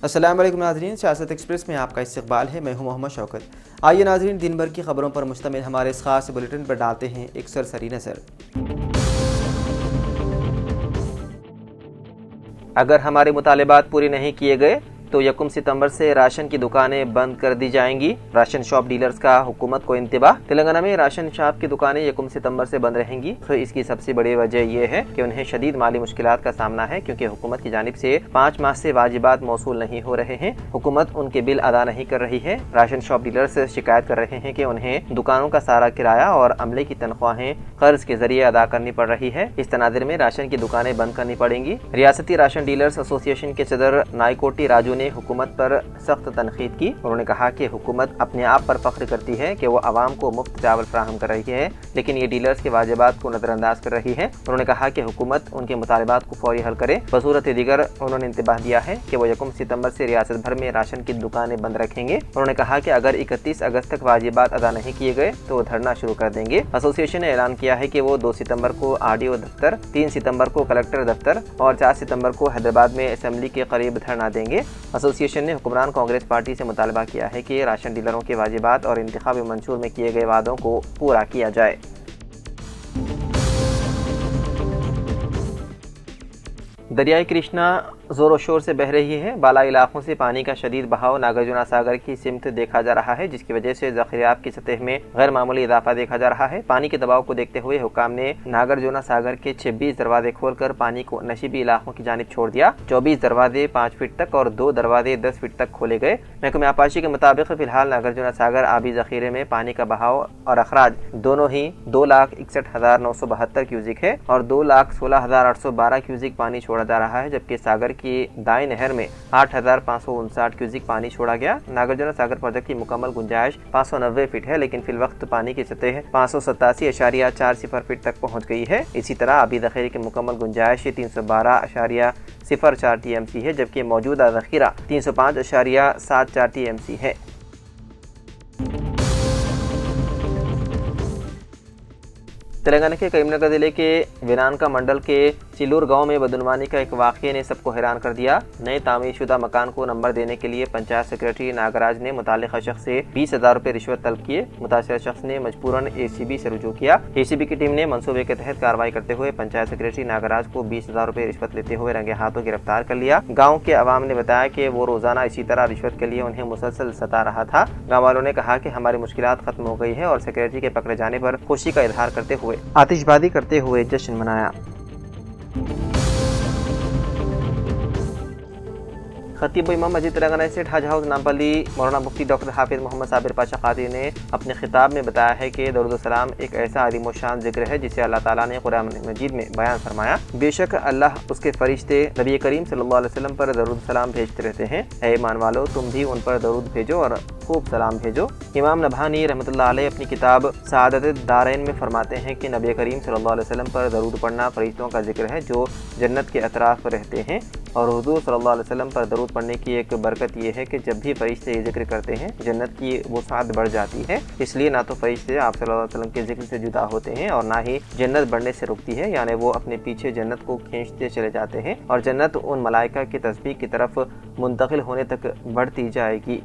السلام علیکم ناظرین، سیاست ایکسپریس میں آپ کا استقبال ہے۔ میں ہوں محمد شوکت۔ آئیے ناظرین، دن بھر کی خبروں پر مشتمل ہمارے اس خاص بلیٹن پر ڈالتے ہیں ایک سرسری نظر۔ اگر ہمارے مطالبات پورے نہیں کیے گئے تو 1 ستمبر سے راشن کی دکانیں بند کر دی جائیں گی۔ راشن شاپ ڈیلرز کا حکومت کو انتباہ۔ تلنگانہ میں راشن شاپ کی دکانیں 1 ستمبر سے بند رہیں گی۔ اس کی سب سے بڑی وجہ یہ ہے کہ انہیں شدید مالی مشکلات کا سامنا ہے، کیونکہ حکومت کی جانب سے 5 ماہ سے واجبات موصول نہیں ہو رہے ہیں۔ حکومت ان کے بل ادا نہیں کر رہی ہے۔ راشن شاپ ڈیلرز شکایت کر رہے ہیں کہ انہیں دکانوں کا سارا کرایہ اور عملے کی تنخواہیں قرض کے ذریعے ادا کرنی پڑ رہی ہے۔ اس تناظر میں راشن کی دکانیں بند کرنی پڑیں گی۔ ریاستی راشن ڈیلرز ایسوسی ایشن کے صدر نائکوٹی راجو نے حکومت پر سخت تنقید کی۔ انہوں نے کہا کہ حکومت اپنے آپ پر فخر کرتی ہے کہ وہ عوام کو مفت چاول فراہم کر رہی ہے، لیکن یہ ڈیلرز کے واجبات کو نظر انداز کر رہی ہے۔ انہوں نے کہا کہ حکومت ان کے مطالبات کو فوری حل کرے۔ بصورت دیگر انہوں نے انتباہ دیا ہے کہ وہ 1 ستمبر سے ریاست بھر میں راشن کی دکانیں بند رکھیں گے۔ انہوں نے کہا کہ اگر 31 اگست تک واجبات ادا نہیں کیے گئے تو وہ دھرنا شروع کر دیں گے۔ ایسوسی ایشن نے اعلان کیا ہے کہ وہ 2 ستمبر کو RDO دفتر، 3 ستمبر کو کلکٹر دفتر اور 4 ستمبر کو حیدرآباد میں اسمبلی کے قریب دھرنا دیں گے۔ ایسوسی ایشن نے حکمران کانگریس پارٹی سے مطالبہ کیا ہے کہ راشن ڈیلروں کے واجبات اور انتخابی منشور میں کیے گئے وعدوں کو پورا کیا جائے۔ دریائے کرشنا زور و شور سے بہہ رہی ہے۔ بالائی علاقوں سے پانی کا شدید بہاؤ ناگرجنا ساگر کی سمت دیکھا جا رہا ہے، جس کی وجہ سے ذخیرات کی سطح میں غیر معمولی اضافہ دیکھا جا رہا ہے۔ پانی کے دباؤ کو دیکھتے ہوئے حکام نے ناگرجنا ساگر کے 26 دروازے کھول کر پانی کو نشیبی علاقوں کی جانب چھوڑ دیا۔ 24 دروازے 5 فٹ تک اور 2 دروازے 10 فٹ تک کھولے گئے۔ محکمہ آبپاشی کے مطابق فی الحال ناگرجنا ساگر آبی ذخیرے میں پانی کا بہاؤ اور اخراج دونوں ہی 2,61,972 کیوزک ہے اور 2,16,812 کیوزک پانی چھوڑا جا رہا ہے، جبکہ ساگر کی دائیں نہر میں 8,559 کیوزک پانی چھوڑا گیا۔ ناگرجنا ساگر پروجیکٹ کی مکمل گنجائش 590 فٹ ہے، لیکن فی الوقت پانی کی سطح 587.40 فٹ تک پہنچ گئی ہے۔ اسی طرح آبی ذخیرے کی مکمل گنجائش 312.04 TMC ہے، جبکہ موجودہ ذخیرہ 305.74 TMC ہے۔ تلنگانہ کے کریم نگر ضلع کے وینانکا منڈل کے چلور گاؤں میں بدعنوانی کا ایک واقعے نے سب کو حیران کر دیا۔ نئے تعمیر شدہ مکان کو نمبر دینے کے لیے پنچایت سیکریٹری ناگراج نے متعلقہ شخص سے 20,000 روپے رشوت طلب کیے۔ متاثرہ شخص نے مجبوراً ACB سے رجوع کیا۔ ACB کی ٹیم نے منصوبے کے تحت کارروائی کرتے ہوئے پنچایت سیکریٹری ناگراج کو 20,000 روپے رشوت لیتے ہوئے رنگے ہاتھوں گرفتار کر لیا۔ گاؤں کے عوام نے بتایا کہ وہ روزانہ اسی طرح رشوت کے لیے انہیں مسلسل ستا رہا تھا۔ گاؤں والوں نے کہا کہ ہماری مشکلات ختم ہو گئی ہے اور سیکریٹری کے پکڑے جانے پر خوشی کا اظہار کرتے ہوئے آتش بازی کرتے ہوئے جشن منایا۔ خطیب امام مسجد تلنگانہ اسٹیٹ حج ہاؤس نامپلی مولانا مفتی ڈاکٹر حافظ محمد صابر پاشا قادری نے اپنے خطاب میں بتایا ہے کہ درود السلام ایک ایسا عظیم و شان ذکر ہے جسے اللہ تعالیٰ نے قرآن مجید میں بیان فرمایا۔ بے شک اللہ اس کے فرشتے نبی کریم صلی اللہ علیہ وسلم پر درود السلام بھیجتے رہتے ہیں۔ اے ایمان والو، تم بھی ان پر درود بھیجو اور خوب سلام بھیجو۔ امام نبھانی رحمۃ اللہ علیہ اپنی کتاب سعادت الدارین میں فرماتے ہیں کہ نبی کریم صلی اللہ علیہ وسلم پر درود پڑھنا فرشتوں کا ذکر ہے جو جنت کے اطراف رہتے ہیں، اور حضور صلی اللہ علیہ وسلم پر درود پڑھنے کی ایک برکت یہ ہے کہ جب بھی فرشتے یہ ذکر کرتے ہیں جنت کی وسعت بڑھ جاتی ہے۔ اس لیے نہ تو فرشتے آپ صلی اللہ علیہ وسلم کے ذکر سے جدا ہوتے ہیں اور نہ ہی جنت بڑھنے سے رکتی ہے، یعنی وہ اپنے پیچھے جنت کو کھینچتے چلے جاتے ہیں اور جنت ان ملائکہ کی تسبیح کی طرف منتقل ہونے تک بڑھتی جائے گی۔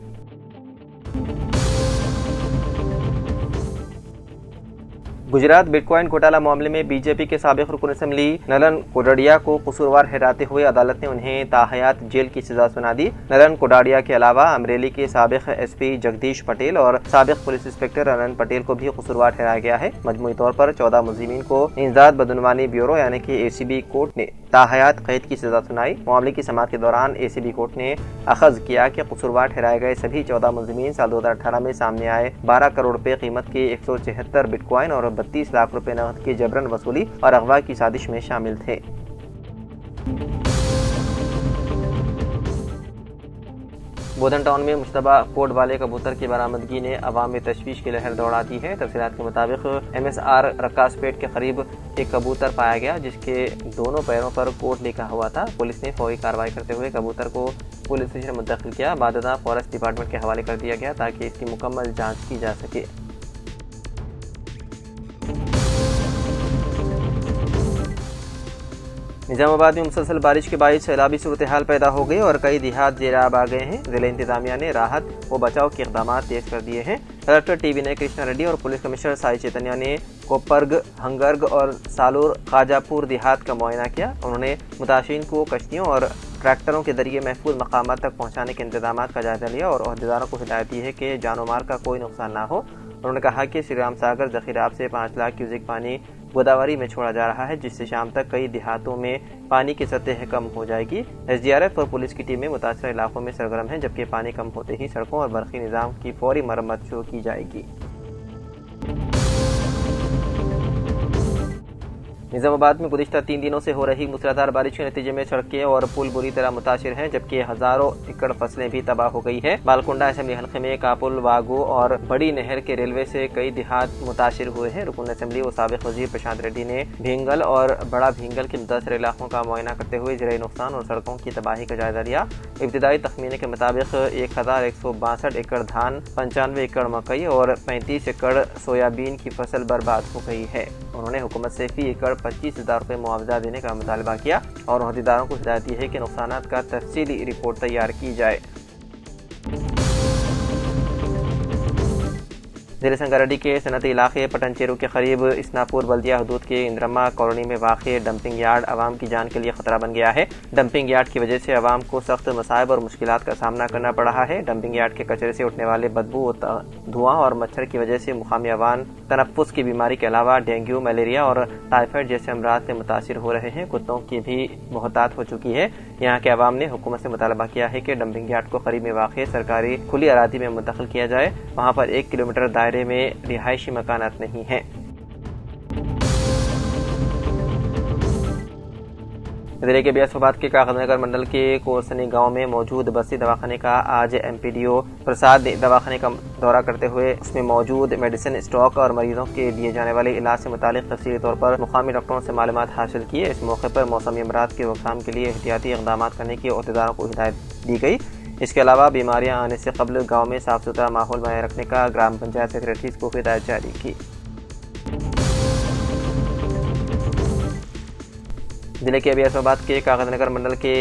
گجرات بٹ کوائن گھوٹالہ معاملے میں BJP کے سابق رکن اسمبلی نلن کوڈاڈیا کو قصوروار ٹھہراتے ہوئے عدالت نے انہیں تاحیات جیل کی سزا سنا دی۔ نلن کوڈاڈیا کے علاوہ امریلی کے سابق SP جگدیش پٹیل اور سابق پولیس انسپکٹر اننت پٹیل کو بھی قصوروار ٹھہرایا گیا ہے۔ مجموعی طور پر 14 ملزمین کو انسداد بدعنوانی بیورو یعنی کہ ACB کورٹ نے تاحیات قید کی سزا سنائی۔ معاملے کی سماعت کے دوران ACB کورٹ نے اخذ کیا کہ قصوروار ٹھہرائے گئے سبھی 14 ملزمین سال 2018 میں سامنے آئے 12 کروڑ روپے قیمت کے 174 بٹ کوائن اور 32 لاکھ روپے نقد کی جبرن وصولی اور اغوا کی سازش میں شامل تھے۔ بودھن ٹاؤن میں مشتبہ کوڈ والے کبوتر کی برآمدگی نے عوام میں تشویش کی لہر دوڑا دی ہے۔ تفصیلات کے مطابق MSR رکاس پیٹ کے قریب ایک کبوتر پایا گیا جس کے دونوں پیروں پر کوڈ لکھا ہوا تھا۔ پولیس نے فوری کارروائی کرتے ہوئے کبوتر کو پولیس اسٹیشن منتقل کیا، بعد ازاں فارسٹ ڈپارٹمنٹ کے حوالے کر دیا گیا تاکہ اس کی مکمل جانچ کی جا سکے۔ نظام آباد میں مسلسل بارش کے باعث سیلابی صورتحال پیدا ہو گئی اور کئی دیہات زیرآب آ گئے ہیں۔ ضلع انتظامیہ نے راحت و بچاؤ کے اقدامات تیز کر دیے ہیں۔ کلکٹر ٹی وی نے کرشنا ریڈی اور پولیس کمشنر سائی چیتنیا نے کوپرگ، ہنگرگ اور سالور خواجہ پور دیہات کا معائنہ کیا۔ انہوں نے متاثرین کو کشتیوں اور ٹریکٹروں کے ذریعے محفوظ مقامات تک پہنچانے کے انتظامات کا جائزہ لیا اور عہدیداروں کو ہدایت دی ہے کہ جان و مال کا کوئی نقصان نہ ہو۔ انہوں نے کہا کہ شری رام ساگر ذخیرات سے 5 لاکھ کیوسک پانی گوداوری میں چھوڑا جا رہا ہے، جس سے شام تک کئی دیہاتوں میں پانی کی سطح کم ہو جائے گی۔ ایس ڈی آر ایف اور پولیس کی ٹیمیں متاثرہ علاقوں میں سرگرم ہیں، جبکہ پانی کم ہوتے ہی سڑکوں اور برقی نظام کی فوری مرمت شروع کی جائے گی۔ نظام آباد میں گزشتہ 3 دنوں سے ہو رہی موسلادھار بارش کے نتیجے میں سڑکیں اور پل بری طرح متاثر ہیں، جبکہ ہزاروں ایکڑ فصلیں بھی تباہ ہو گئی ہے۔ بالکنڈا اسمبلی حلقے میں کاپل، واگو اور بڑی نہر کے ریلوے سے کئی دیہات متاثر ہوئے ہیں۔ رکن اسمبلی و سابق وزیر پرشانت ریڈی نے بھینگل اور بڑا بھینگل کے متاثرہ علاقوں کا معائنہ کرتے ہوئے زرعی نقصان اور سڑکوں کی تباہی کا جائزہ لیا۔ ابتدائی تخمینے کے مطابق 1162 ایکڑ دھان، 95 ایکڑ مکئی اور 35 ایکڑ سویابین کی فصل برباد ہو گئی ہے۔ انہوں نے حکومت سے فی ایکڑ 25,000 روپے معاوضہ دینے کا مطالبہ کیا اور عہدیداروں کو ہدایت دی ہے کہ نقصانات کا تفصیلی رپورٹ تیار کی جائے۔ ضلع سنگاریڈی کے صنعتی علاقے پٹنچیرو کے قریب اسناپور بلدیہ حدود کے اندرما کالونی میں واقع ڈمپنگ یارڈ عوام کی جان کے لیے خطرہ بن گیا ہے۔ ڈمپنگ یارڈ کی وجہ سے عوام کو سخت مصائب اور مشکلات کا سامنا کرنا پڑ رہا ہے۔ ڈمپنگ یارڈ کے کچرے سے اٹھنے والے بدبو، دھواں اور مچھر کی وجہ سے مقامی عوام تنفس کی بیماری کے علاوہ ڈینگو، ملیریا اور ٹائیفائڈ جیسے امراض سے متاثر ہو رہے ہیں۔ کتوں کی بھی بہتات ہو چکی ہے۔ یہاں کے عوام نے حکومت سے مطالبہ کیا ہے کہ ڈمپنگ یارڈ کو قریب میں واقع سرکاری کھلی اراضی میں منتقل کیا جائے۔ وہاں پر 1 کلومیٹر دائرے میں رہائشی مکانات نہیں ہیں۔ ضلع کے بیاس آباد کے کاغذ نگر منڈل کے کورسنی گاؤں میں موجود بستی دواخانے کا آج M P D O Prasad نے دواخانے کا دورہ کرتے ہوئے اس میں موجود میڈیسن اسٹاک اور مریضوں کے دیے جانے والے علاج سے متعلق تفصیلی طور پر مقامی ڈاکٹروں سے معلومات حاصل کی۔ اس موقع پر موسمی امراض کی روک تھام کے لیے احتیاطی اقدامات کرنے کی عہدیداروں کو ہدایت دی گئی۔ اس کے علاوہ بیماریاں آنے سے قبل گاؤں میں صاف ستھرا ماحول بنائے رکھنے کا گرام پنچایت سیکریٹریز کو ہدایت جاری کی۔ ضلع کے بیاس آباد کے کاغذ نگر منڈل کے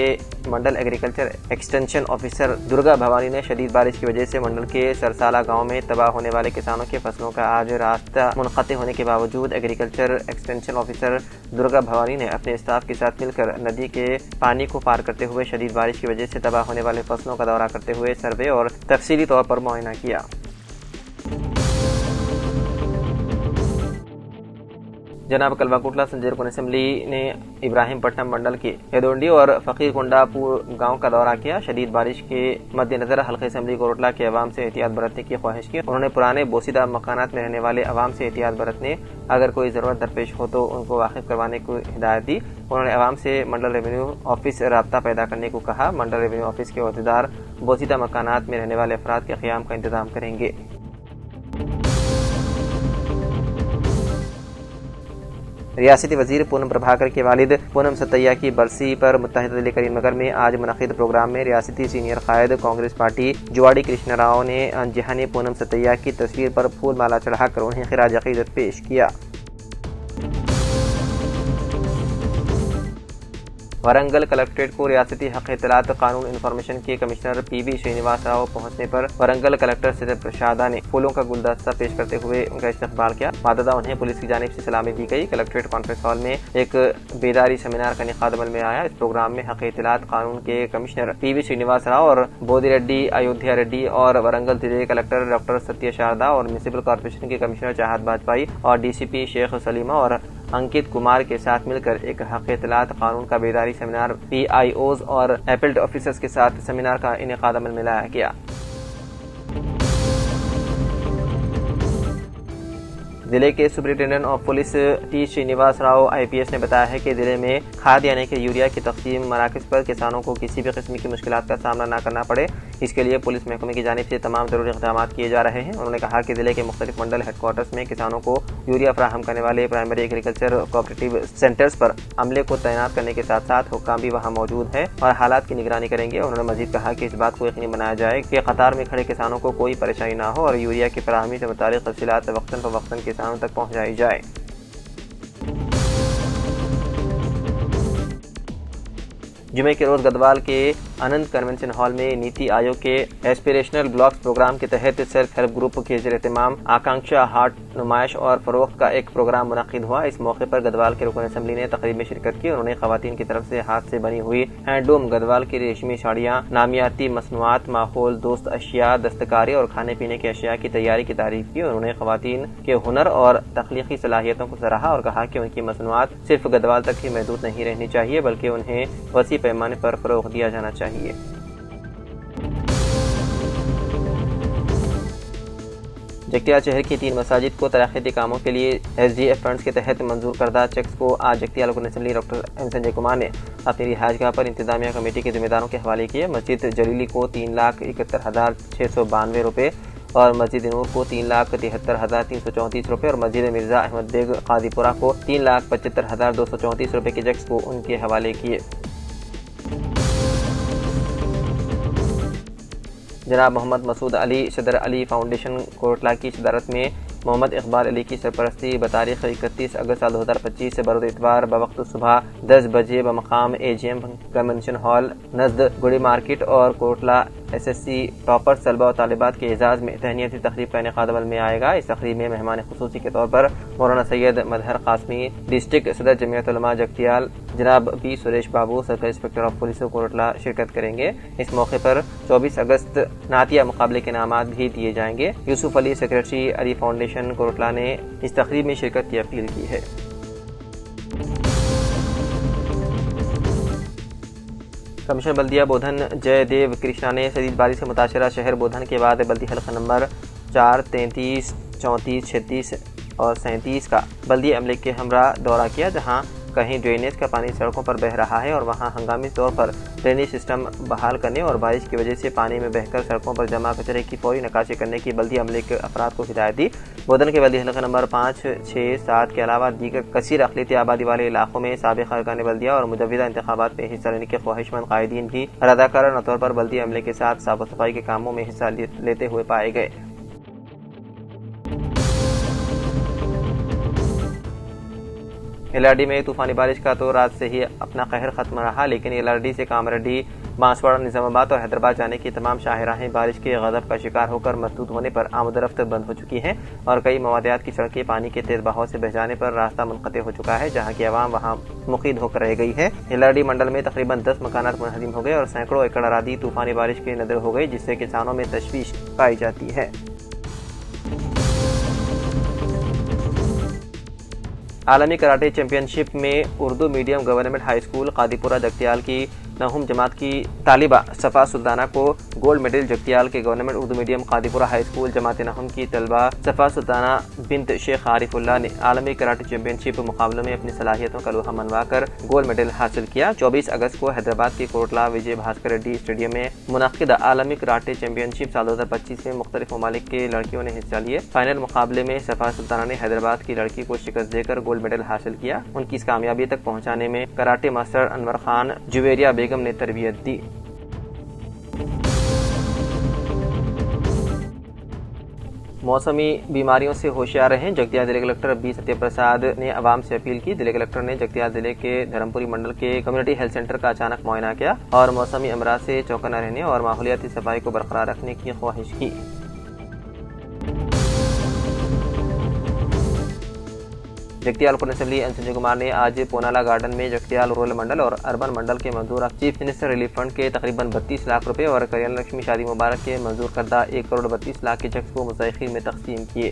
mandal agriculture extension officer Durga Bhavani نے شدید بارش کی وجہ سے منڈل کے سرسالہ گاؤں میں تباہ ہونے والے کسانوں کے فصلوں کا آج راستہ منقطع ہونے کے باوجود agriculture extension officer Durga Bhavani نے اپنے اسٹاف کے ساتھ مل کر ندی کے پانی کو پار کرتے ہوئے شدید بارش کی وجہ سے تباہ ہونے والے فصلوں کا دورہ کرتے ہوئے سروے اور تفصیلی طور پر معائنہ کیا۔ جناب کلوا کوٹلا سنجیر کون اسمبلی نے ابراہیم پٹنم منڈل کے یدونڈی اور فقیر کنڈا پور گاؤں کا دورہ کیا۔ شدید بارش کے مد نظر حلقہ اسمبلی کوٹلا کے عوام سے احتیاط برتنے کی خواہش کی۔ انہوں نے پرانے بوسیدہ مکانات میں رہنے والے عوام سے احتیاط برتنے، اگر کوئی ضرورت درپیش ہو تو ان کو واقف کروانے کی ہدایت دی۔ انہوں نے عوام سے منڈل ریونیو آفس رابطہ پیدا کرنے کو کہا۔ منڈل ریونیو آفس کے عہدیدار بوسیدہ مکانات میں رہنے والے افراد کے قیام کا انتظام کریں گے۔ ریاستی وزیر پونم پربھاکر کے والد پونم ستیا کی برسی پر متحدہ ضلع کریم نگر میں آج منعقد پروگرام میں ریاستی سینئر قائد کانگریس پارٹی جواڑی کرشنا راؤ نے جہانی پونم ستیا کی تصویر پر پھول مالا چڑھا کر انہیں خراج عقیدت پیش کیا۔ ورنگل کلکٹریٹ کو ریاستی حق اطلاعات قانون انفارمیشن کے کمشنر پی وی شرینواس راؤ پہنچنے پر ورنگل کلکٹر ستر پرشادہ نے پھولوں کا گلدستہ پیش کرتے ہوئے ان کا استقبال کیا۔ بعد انہیں پولیس کی جانب سے سلامی دی گئی۔ کلکٹریٹ کانفرنس ہال میں ایک بیداری سیمینار کا انعقاد عمل میں آیا۔ اس پروگرام میں حق اطلاعات قانون کے کمشنر پی وی شرینواس راؤ اور بودی ریڈی، ایودھیا ریڈی اور ورنگل ضلع کلکٹر ڈاکٹر ستیہ شاردا اور میونسپل کارپوریشن کے کمشنر چاہت باجپائی اور ڈی سی پی شیخ سلیمہ اور انکت کمار کے ساتھ مل کر ایک حق اطلاعات قانون کا بیداری سیمینار پی آئی اوز اور ایپلڈ آفیسرز کے ساتھ سیمینار کا انعقاد عمل میں لایا گیا۔ ضلع کے superintendent of police T Srinivas Rao I P S نے بتایا ہے کہ ضلع میں کھاد یعنی کہ یوریا کی تقسیم مراکز پر کسانوں کو کسی بھی قسم کی مشکلات کا سامنا نہ کرنا پڑے، اس کے لیے پولیس محکمے کی جانب سے تمام ضروری اقدامات کیے جا رہے ہیں۔ انہوں نے کہا کہ ضلع کے مختلف منڈل ہیڈ کوارٹرز میں کسانوں کو یوریا فراہم کرنے والے پرائمری ایگریکلچر کوآپریٹیو سینٹرز پر عملے کو تعینات کرنے کے ساتھ ساتھ حکام بھی وہاں موجود ہیں اور حالات کی نگرانی کریں گے۔ انہوں نے مزید کہا کہ اس بات کو یقینی بنایا جائے کہ قطار میں کھڑے کسانوں کو کوئی پریشانی نہ ہو اور یوریا کی فراہمی سے متعلق تفصیلات وقتاً فوقتاً کسانوں تک پہنچائی جائے۔ جمعے کے روز گدوال کے آنند کنونشن ہال میں نیتی آیوگ کے ایسپریشنل بلاکس پروگرام کے تحت سیلف ہیلپ گروپ کے زیر اہتمام آکانکشا ہاٹ نمائش اور فروخت کا ایک پروگرام منعقد ہوا۔ اس موقع پر گدوال کے رکن اسمبلی نے تقریب میں شرکت کی۔ انہوں نے خواتین کی طرف سے ہاتھ سے بنی ہوئی ہینڈلوم گدوال کی ریشمی ساڑیاں، نامیاتی مصنوعات، ماحول دوست اشیاء، دستکاری اور کھانے پینے کی اشیاء کی تیاری کی تعریف کی۔ انہوں نے خواتین کے ہنر اور تخلیقی صلاحیتوں کو سراہا اور کہا کہ ان کی مصنوعات صرف گدوال تک ہی محدود نہیں رہنی چاہیے بلکہ انہیں وسیع پیمانے پر فروغ دیا جانا چاہیے۔ جگتیال شہر کی 3 مساجد کو ترقیاتی کاموں کے لیے ایس ڈی ایف فنڈز کے تحت منظور کردہ چیکس کو آج جگتیال رکن اسمبلی ڈاکٹر ایم سنجے کمار نے اپنی رہائش گاہ پر انتظامیہ کمیٹی کے ذمہ داروں کے حوالے کیے۔ مسجد جلیلی کو 3,71,692 روپے اور مسجد نور کو 3,73,334 روپے اور مسجد مرزا احمد بیگ قاضی پورہ کو 3,75,234 روپے کے چیکس کو ان کے حوالے کیے۔ جناب محمد مسعود علی صدر علی فاؤنڈیشن کوٹلہ کی صدارت میں محمد اقبال علی کی سرپرستی بتاریخ 31 اگست سال 2025 سے بروز اتوار بوقت صبح 10 بجے بمقام A G M convention hall نزد گڑی مارکیٹ اور Kotla S S C topper طلبہ و طالبات کے اعزاز میں تہنیتی تقریب کا انعقاد عمل میں آئے گا۔ اس تقریب میں مہمان خصوصی کے طور پر مولانا سید مظہر قاسمی، ڈسٹرکٹ صدر جمعیت علماء جگتیال جناب B Suresh Babu, circle inspector of police Kotla شرکت کریں گے۔ اس موقع پر 24 اگست نعتیہ مقابلے کے انعامات بھی دیے جائیں گے۔ یوسف علی سیکریٹری علی فاؤنڈیشن کوٹلہ نے اس تقریب میں شرکت کی اپیل کی ہے۔ کمشنر بلدیہ بودھن جے دیو کرشنا نے شدید بارش سے متاثرہ شہر بودھن کے بعد بلدی حلقہ نمبر 4، 33، 34، 36 اور 37 کا بلدی عملے کے ہمراہ دورہ کیا، جہاں کہیں ڈرینیج کا پانی سڑکوں پر بہہ رہا ہے اور وہاں ہنگامی طور پر ڈرینیج سسٹم بحال کرنے اور بارش کی وجہ سے پانی میں بہہ کر سڑکوں پر جمع کچرے کی فوری نکاسی کرنے کی بلدی عملے کے افراد کو ہدایت دی۔ بودھن کے بلدی حلقہ نمبر 5، 6، 7 کے علاوہ دیگر کثیر اقلیتی آبادی والے علاقوں میں سابق ارکان بلدیہ اور مجوزہ انتخابات میں حصہ لینے کے خواہش مند قائدین بھی رضاکارانہ طور پر بلدی عملے کے ساتھ صاف و صفائی کے کاموں میں حصہ لیتے ہوئے پائے گئے۔ ایل آر ڈی میں طوفانی بارش کا تو رات سے ہی اپنا قہر ختم رہا، لیکن ایل آر ڈی سے کامریڈی، بانسواڑہ، نظام آباد اور حیدرآباد جانے کی تمام شاہراہیں بارش کے غضب کا شکار ہو کر مسدود ہونے پر آمد و رفت بند ہو چکی ہیں اور کئی موادیات کی سڑکیں پانی کے تیز بہاؤ سے بہہ جانے پر راستہ منقطع ہو چکا ہے، جہاں کی عوام وہاں مقید ہو کر رہ گئی ہے۔ ایل آر ڈی منڈل میں تقریباً 10 مکانات منہدم ہو گئے اور سینکڑوں ایکڑ اراضی طوفانی بارش کی نذر ہو گئی، جس سے کسانوں میں تشویش پائی جاتی ہے۔ عالمی کراٹے چیمپئن شپ میں Urdu medium government high school Qadipura Jagtial کی 9ویں جماعت کی طالبہ صفا سلطانہ کو گولڈ میڈل، جگتیال کے گورنمنٹ اردو میڈیم قادی پورہ ہائی اسکول جماعت 9 کی طالبہ صفا سلطانہ بنت شیخ عارف اللہ نے عالمی کراٹے چیمپئن شپ مقابلوں میں اپنی صلاحیتوں کا لوہا منوا کر گولڈ میڈل حاصل کیا۔ 24 اگست کو حیدرآباد کے کوٹلہ وجے بھاسکر ریڈی اسٹیڈیم میں منعقدہ عالمی کراٹے چیمپئن شپ سال 2025 میں مختلف ممالک کے لڑکیوں نے حصہ لیے۔ فائنل مقابلے میں صفا سلطانہ نے حیدرآباد کی لڑکی کو شکست دے کر گولڈ میڈل حاصل کیا۔ ان کی اس کامیابی تک پہنچانے میں کراٹے ماسٹر انور خان، جویریہ بیگم نے تربیت دی۔ موسمی بیماریوں سے ہوشیار رہیں، جگتیال ضلع کلکٹر بی ستیہ پرساد نے عوام سے اپیل کی۔ ضلع کلکٹر نے جگتیال ضلع کے دھرمپوری منڈل کے کمیونٹی ہیلتھ سینٹر کا اچانک معائنہ کیا اور موسمی امراض سے چوکنا رہنے اور ماحولیاتی صفائی کو برقرار رکھنے کی خواہش کی۔ جگتیال رکن اسمبلی این سنجے کمار نے آج پونالا گارڈن میں جگتیال رورل منڈل اور اربن منڈل کے منظور چیف منسٹر ریلیف فنڈ کے تقریباً 32 لاکھ روپے اور کلیان لکشمی شادی مبارک کے منظور کردہ 1,32,00,000 کے چیکس کو مستحقین میں تقسیم کیے۔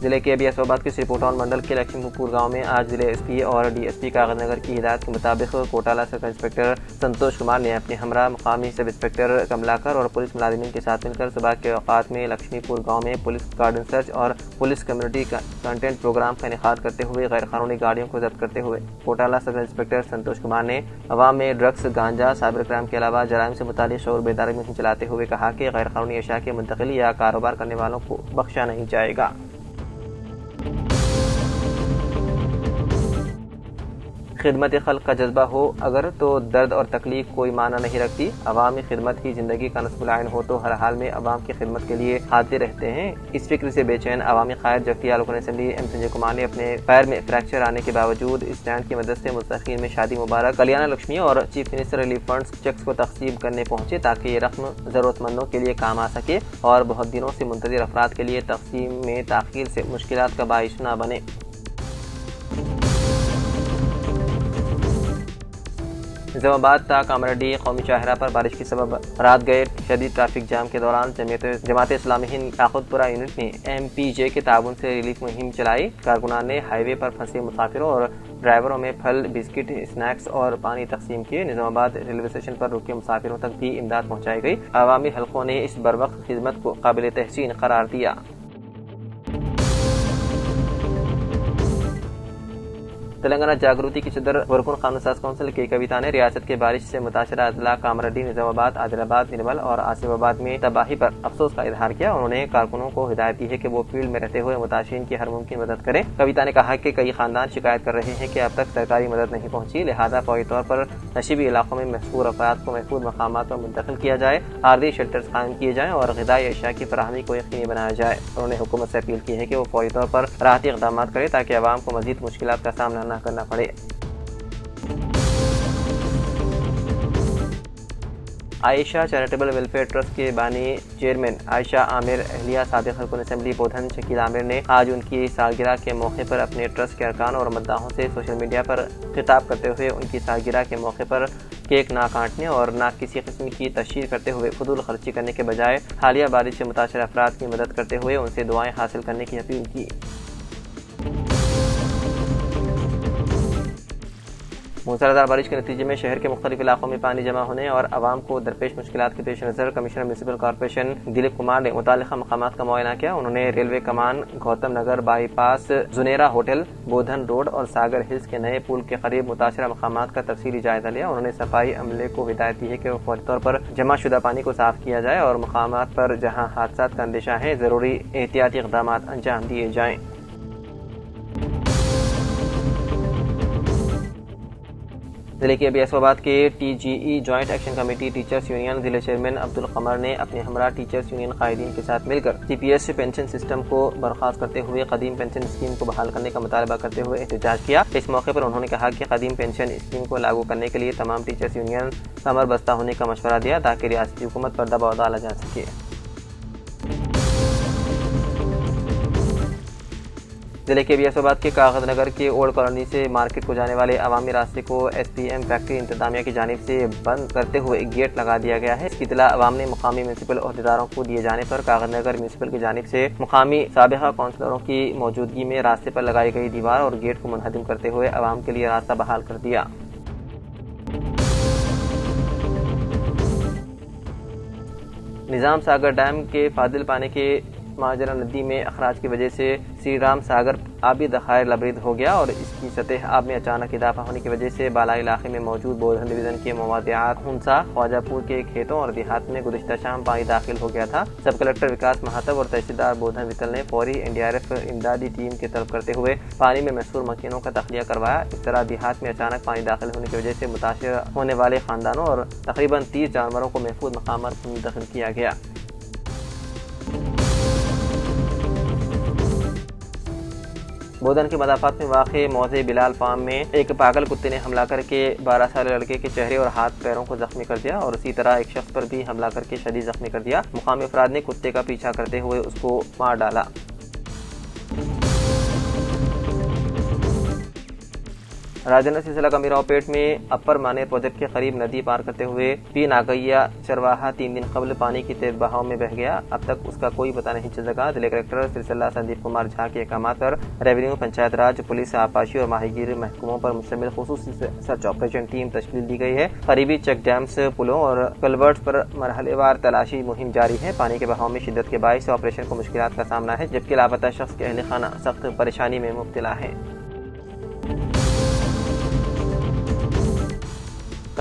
ضلع کے ابی اسفآباد کے سری پوٹاؤن منڈل کے لکشمی پور گاؤں میں آج ضلع ایس پی اور ڈی ایس پی کاغذ نگر کی ہدایت کے مطابق کوٹالہ سرکل انسپکٹر سنتوش کمار نے اپنے ہمراہ مقامی سب انسپکٹر کملاکر اور پولیس ملازمین کے ساتھ مل کر صبح کے اوقات میں لکشمی پور گاؤں میں پولیس گارڈن سرچ اور پولیس کمیونٹی کنٹینٹ پروگرام کا انعقاد کرتے ہوئے غیر قانونی گاڑیوں کو ضبط کرتے ہوئے کوٹالہ سرکل انسپکٹر سنتوش کمار نے عوام میں ڈرگس، گانجا، سائبر کرائم کے علاوہ جرائم سے متعلق شعور بیداری مہم چلاتے ہوئے کہا کہ غیر قانونی اشیاء کے منتقلی یا کاروبار کرنے والوں کو بخشا نہیں جائے گا۔ خدمت خلق کا جذبہ ہو اگر تو درد اور تکلیف کوئی معنی نہیں رکھتی۔ عوامی خدمت ہی زندگی کا نصب العین ہو تو ہر حال میں عوام کی خدمت کے لیے حاضر رہتے ہیں۔ اس فکر سے بے چین عوامی قائد جگتیال رکن اسمبلی ایم سنجے کمار نے اپنے پیر میں فریکچر آنے کے باوجود اسٹینڈ کی مدد سے مستحقین میں شادی مبارک، کلیانہ لکشمی اور chief minister relief funds cheques کو تقسیم کرنے پہنچے تاکہ یہ رقم ضرورت مندوں کے لیے کام آ سکے اور بہت دنوں سے منتظر افراد کے لیے تقسیم میں تاخیر سے مشکلات کا باعث نہ بنے۔ نظام آباد تا کامرڈی قومی شاہراہ پر بارش کے سبب رات گئے شدید ٹریفک جام کے دوران جماعت اسلامی ہند طاقت پورہ یونٹ نے ایم پی جے کے تعاون سے ریلیف مہم چلائی۔ کارکنان نے ہائی وے پر پھنسے مسافروں اور ڈرائیوروں میں پھل، بسکٹ، اسنیکس اور پانی تقسیم کیے۔ نظام آباد ریلوے اسٹیشن پر رکے مسافروں تک بھی امداد پہنچائی گئی۔ عوامی حلقوں نے اس بروقت خدمت کو قابل تحسین قرار دیا۔ تلنگانہ جاگروتی کی صدر ورکن قانون ساز کونسل کے کویتا نے ریاست کے بارش سے متاثرہ اضلاع کامرڈی، نظام آباد، عادل آباد، نرمل اور آصف آباد میں تباہی پر افسوس کا اظہار کیا۔ انہوں نے کارکنوں کو ہدایت دی ہے کہ وہ فیلڈ میں رہتے ہوئے متاثرین کی ہر ممکن مدد کریں۔ کویتا نے کہا کہ کئی خاندان شکایت کر رہے ہیں کہ اب تک سرکاری مدد نہیں پہنچی، لہذا فوری طور پر نشیبی علاقوں میں محفوظ افراد کو محفوظ مقامات پر منتقل کیا جائے، عارضی شیلٹرز قائم کیے جائیں اور غذائی اشیاء کی فراہمی کو یقینی بنایا جائے۔ انہوں نے حکومت سے اپیل کی ہے کہ وہ فوری طور پر راحتی اقدامات کرے تاکہ عوام کو مزید مشکلات کا سامنا نہ کرنا پڑے۔ عائشہ چیریٹیبل ویلفیئر ٹرسٹ کے بانی چیئرمین عائشہ عامر، اہلیہ سابق رکن اسمبلی بودھن شکیل عامر نے آج ان کی سالگرہ کے موقع پر اپنے ٹرسٹ کے ارکان اور مداحوں سے سوشل میڈیا پر خطاب کرتے ہوئے ان کی سالگرہ کے موقع پر کیک نہ کاٹنے اور نہ کسی قسم کی تشہیر کرتے ہوئے فضول خرچی کرنے کے بجائے حالیہ بارش سے متاثرہ افراد کی مدد کرتے ہوئے ان سے دعائیں حاصل کرنے کی اپیل کی۔ موسلادھار بارش کے نتیجے میں شہر کے مختلف علاقوں میں پانی جمع ہونے اور عوام کو درپیش مشکلات کے پیش نظر commissioner municipal corporation Dilip Kumar نے متعلقہ مقامات کا معائنہ کیا۔ انہوں نے railway Kaman, Gautam Nagar bypass, زنیرا ہوٹل، بودھن روڈ اور ساگر ہلز کے نئے پل کے قریب متاثرہ مقامات کا تفصیلی جائزہ لیا۔ انہوں نے صفائی عملے کو ہدایت دی ہے کہ وہ فوری طور پر جمع شدہ پانی کو صاف کیا جائے اور مقامات پر جہاں حادثات کا اندیشہ ہے ضروری احتیاطی اقدامات انجام دیے جائیں۔ ضلع کے ایسو آباد کے T G E joint action committee teachers union ضلع چیئرمین عبدالقمر نے اپنے ہمراہ ٹیچرز یونین قائدین کے ساتھ مل کر سی پی ایس پینشن سسٹم کو برخاست کرتے ہوئے قدیم پینشن اسکیم کو بحال کرنے کا مطالبہ کرتے ہوئے احتجاج کیا۔ اس موقع پر انہوں نے کہا کہ قدیم پینشن اسکیم کو لاگو کرنے کے لیے تمام ٹیچرز یونین کمر بستہ ہونے کا مشورہ دیا تاکہ ریاستی حکومت پر دباؤ ڈالا جا سکے۔ ضلع کے ایسو آباد کے کاغذ نگر کے اولڈ کالونی سے مارکیٹ کو جانے والے عوامی راستے کو ایس پی ایم فیکٹری انتظامیہ کی جانب سے بند کرتے ہوئے ایک گیٹ لگا دیا گیا ہے۔ اس کی اطلاع عوام نے مقامی میونسپل عہدیداروں کو دیے جانے پر کاغذ نگر میونسپل کی جانب سے مقامی سابقہ کونسلروں کی موجودگی میں راستے پر لگائی گئی دیوار اور گیٹ کو منہدم کرتے ہوئے عوام کے لیے راستہ بحال کر دیا۔ نظام ساگر ڈیم کے فاضل پانی کے ماجرا ندی میں اخراج کی وجہ سے سری رام ساگر آبی ذخائر لبریز ہو گیا اور اس کی سطح آب میں اچانک اضافہ ہونے کی وجہ سے بالائی علاقے میں موجود بودھن ڈویژن کے موادیات ہنسا خواجہ پور کے کھیتوں اور دیہات میں گزشتہ شام پانی داخل ہو گیا تھا۔ سب کلکٹر وکاس مہاتو اور تحصیلدار بودھن وتل نے فوری این ڈی آر ایف امدادی ٹیم کی طلب کرتے ہوئے پانی میں محصور مکینوں کا تخلیہ کروایا۔ اس طرح دیہات میں اچانک پانی داخل ہونے کی وجہ سے متاثر ہونے والے خاندانوں اور تقریباً 30 جانوروں کو محفوظ مقامات پر منتقل کیا گیا۔ بودھن کے مضافات میں واقع موضع بلال فارم میں ایک پاگل کتے نے حملہ کر کے 12 سالہ لڑکے کے چہرے اور ہاتھ پیروں کو زخمی کر دیا اور اسی طرح ایک شخص پر بھی حملہ کر کے شدید زخمی کر دیا۔ مقامی افراد نے کتے کا پیچھا کرتے ہوئے اس کو مار ڈالا۔ راجندر سلسلہ کا میراؤ پیٹ میں اپر مانے پروجیکٹ کے قریب ندی پار کرتے ہوئے پی ناگیا چرواہا 3 دن قبل پانی کی تیز بہاؤ میں بہ گیا۔ اب تک اس کا کوئی پتہ نہیں چل سکا۔ ضلع کلکٹر سلسلہ سندیپ کمار جھا کے احکامات پر ریونیو، پنچایت راج، پولیس، آبپاشی اور ماہی گیر محکموں پر مشتمل خصوصی سرچ آپریشن ٹیم تشکیل دی گئی ہے۔ قریبی چیک ڈیمز، پلوں اور کلورٹس پر مرحلے وار تلاشی مہم جاری ہے۔ پانی کے بہاؤ میں شدت کے باعث آپریشن کو مشکلات کا سامنا ہے جبکہ لاپتہ شخص کے اہل خانہ سخت پریشانی میں مبتلا ہے۔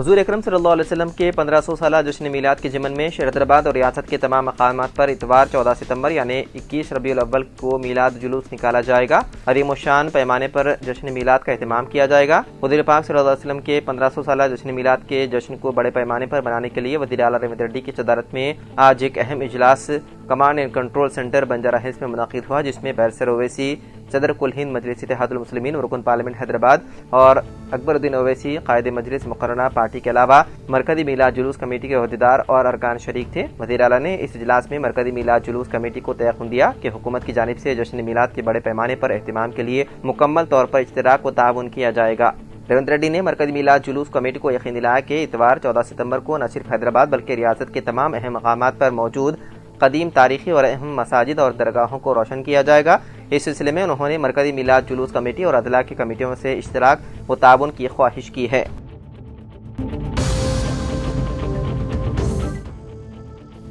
حضور اکرم صلی اللہ علیہ وسلم کے 1500 سالہ جشن میلاد کے ضمن میں شہر حیدرآباد اور ریاست کے تمام مقامات پر اتوار 14 ستمبر یعنی 21 ربیع الاول کو میلاد جلوس نکالا جائے گا۔ عظیم الشان پیمانے پر جشن میلاد کا اہتمام کیا جائے گا۔ حضور پاک صلی اللہ علیہ وسلم کے 1500 سالہ جشن میلاد کے جشن کو بڑے پیمانے پر بنانے کے لیے وزیر اعلیٰ ریونت ریڈی کی صدارت میں آج ایک اہم اجلاس command and control centre Banjara Hills میں منعقد ہوا، جس میں بیرسر اویسی، صدر کل ہند مجلس اتحاد المسلمین رکن پارلیمنٹ حیدرآباد اور اکبر الدین اویسی قائد مجلس مقررہ پارٹی کے علاوہ مرکزی میلاد جلوس کمیٹی کے عہدیدار اور ارکان شریک تھے۔ وزیر اعلیٰ نے اس اجلاس میں مرکزی میلاد جلوس کمیٹی کو تیقن دیا کہ حکومت کی جانب سے جشن میلاد کے بڑے پیمانے پر اہتمام کے لیے مکمل طور پر اشتراک و تعاون کیا جائے گا۔ ریونت ریڈی نے مرکزی میلاد جلوس کمیٹی کو یقین دلایا کہ اتوار 14 ستمبر کو نہ صرف حیدرآباد بلکہ ریاست کے تمام اہم مقامات پر موجود قدیم تاریخی اور اہم مساجد اور درگاہوں کو روشن کیا جائے گا۔ اس سلسلے میں انہوں نے مرکزی میلاد جلوس کمیٹی اور اضلاع کی کمیٹیوں سے اشتراک و تعاون کی خواہش کی ہے۔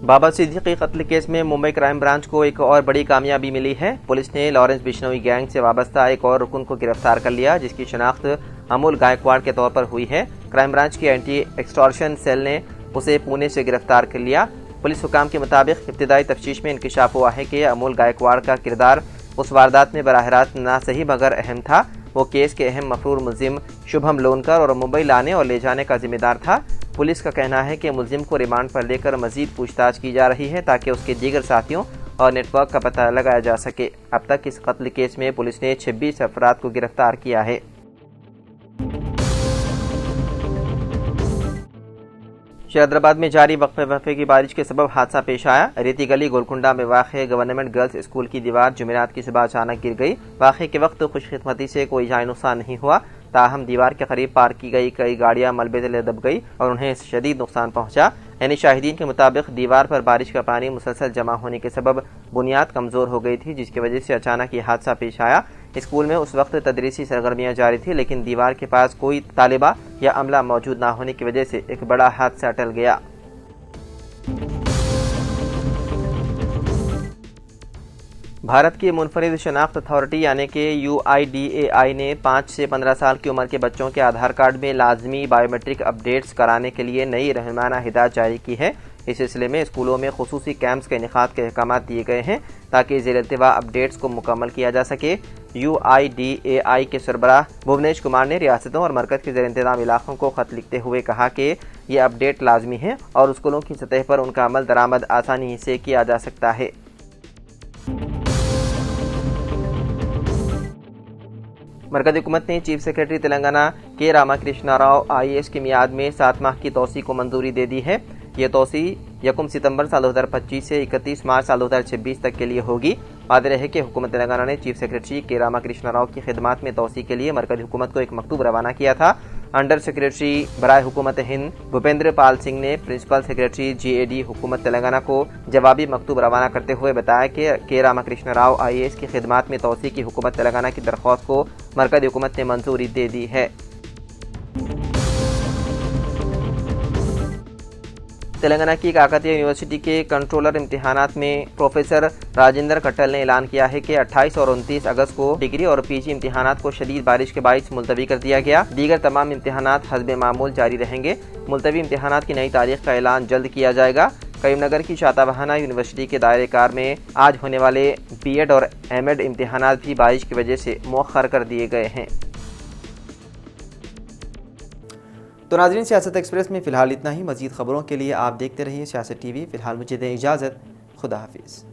بابا صدیقی قتل کیس میں ممبئی کرائم برانچ کو ایک اور بڑی کامیابی ملی ہے۔ پولیس نے لارنس بشنوئی گینگ سے وابستہ ایک اور رکن کو گرفتار کر لیا، جس کی شناخت امول گائیکواڑ کے طور پر ہوئی ہے۔ کرائم برانچ کی اینٹی ایکسٹارشن سیل نے اسے پونے سے گرفتار کر لیا۔ پولیس حکام کے مطابق ابتدائی تفتیش میں انکشاف ہوا ہے کہ امول گائیکواڑ کا کردار اس واردات میں براہ راست نہ صحیح مگر اہم تھا۔ وہ کیس کے اہم مفرور ملزم شبھم لونکر اور ممبئی لانے اور لے جانے کا ذمہ دار تھا۔ پولیس کا کہنا ہے کہ ملزم کو ریمانڈ پر لے کر مزید پوچھ تاچھ کی جا رہی ہے تاکہ اس کے دیگر ساتھیوں اور نیٹ ورک کا پتہ لگایا جا سکے۔ اب تک اس قتل کیس میں پولیس نے 26 افراد کو گرفتار کیا ہے۔ شہر حیدرآباد میں جاری وقفے کی بارش کے سبب حادثہ پیش آیا۔ ریتی گلی گولکنڈا میں واقع گورنمنٹ گرلز اسکول کی دیوار جمعرات کی صبح اچانک گر گئی۔ واقعے کے وقت خوش قسمتی سے کوئی جانی نقصان نہیں ہوا، تاہم دیوار کے قریب پارک کی گئی کئی گاڑیاں ملبے تلے دب گئی اور انہیں شدید نقصان پہنچا۔ یعنی شاہدین کے مطابق دیوار پر بارش کا پانی مسلسل جمع ہونے کے سبب بنیاد کمزور ہو گئی تھی، جس کی وجہ سے اچانک یہ حادثہ پیش آیا۔ اسکول میں اس وقت تدریسی سرگرمیاں جاری تھی، لیکن دیوار کے پاس کوئی طالبہ یا عملہ موجود نہ ہونے کی وجہ سے ایک بڑا حادثہ ٹل گیا۔ بھارت کی منفرد شناخت اتھارٹی یعنی کہ UIDAI نے 5 سے 15 سال کی عمر کے بچوں کے آدھار کارڈ میں لازمی بائیو میٹرک اپڈیٹس کرانے کے لیے نئی رہنمانہ ہدایت جاری کی ہے۔ اس سلسلے میں اسکولوں میں خصوصی کیمپس کے انعقاد کے احکامات دیے گئے ہیں تاکہ زیر التوا اپڈیٹس کو مکمل کیا جا سکے۔ UIDAI کے سربراہ بھونیش کمار نے ریاستوں اور مرکز کے زیر انتظام علاقوں کو خط لکھتے ہوئے کہا کہ یہ اپڈیٹ لازمی ہے اور اسکولوں کی سطح پر ان کا عمل درآمد آسانی سے کیا جا سکتا ہے۔ مرکزی حکومت نے چیف سیکرٹری تلنگانہ کے راما کرشنا راؤ IAS کی میعاد میں 7 ماہ کی توسیع کو منظوری دے دی ہے۔ یہ توسیع 1 ستمبر سال 2025 سے 31 مارچ سال 2026 تک کے لیے ہوگی۔ واضح ہے کہ حکومت تلنگانہ نے چیف سیکرٹری کے راما کرشنا راؤ کی خدمات میں توسیع کے لیے مرکزی حکومت کو ایک مکتوب روانہ کیا تھا۔ انڈر سیکرٹری برائے حکومت ہند بھوپیندر پال سنگھ نے پرنسپل سیکرٹری GAD حکومت تلنگانہ کو جوابی مکتوب روانہ کرتے ہوئے بتایا کہ کے راما کرشنا راؤ IAS کی خدمات میں توسیع کی حکومت تلنگانہ کی درخواست کو مرکزی حکومت نے منظوری دے دی ہے۔ تلنگانہ کی کاکتیہ یونیورسٹی کے کنٹرولر امتحانات میں پروفیسر راجندر کٹل نے اعلان کیا ہے کہ 28 اور 29 اگست کو ڈگری اور PG امتحانات کو شدید بارش کے باعث ملتوی کر دیا گیا۔ دیگر تمام امتحانات حسب معمول جاری رہیں گے۔ ملتوی امتحانات کی نئی تاریخ کا اعلان جلد کیا جائے گا۔ کریم نگر کی شاتابہانہ یونیورسٹی کے دائرہ کار میں آج ہونے والے B.Ed اور M.Ed امتحانات بھی بارش کی وجہ سے مؤخر کر دیے گئے ہیں۔ تو ناظرین، سیاست ایکسپریس میں فی الحال اتنا ہی۔ مزید خبروں کے لیے آپ دیکھتے رہیے سیاست TV۔ فی الحال مجھے دیں اجازت، خدا حافظ۔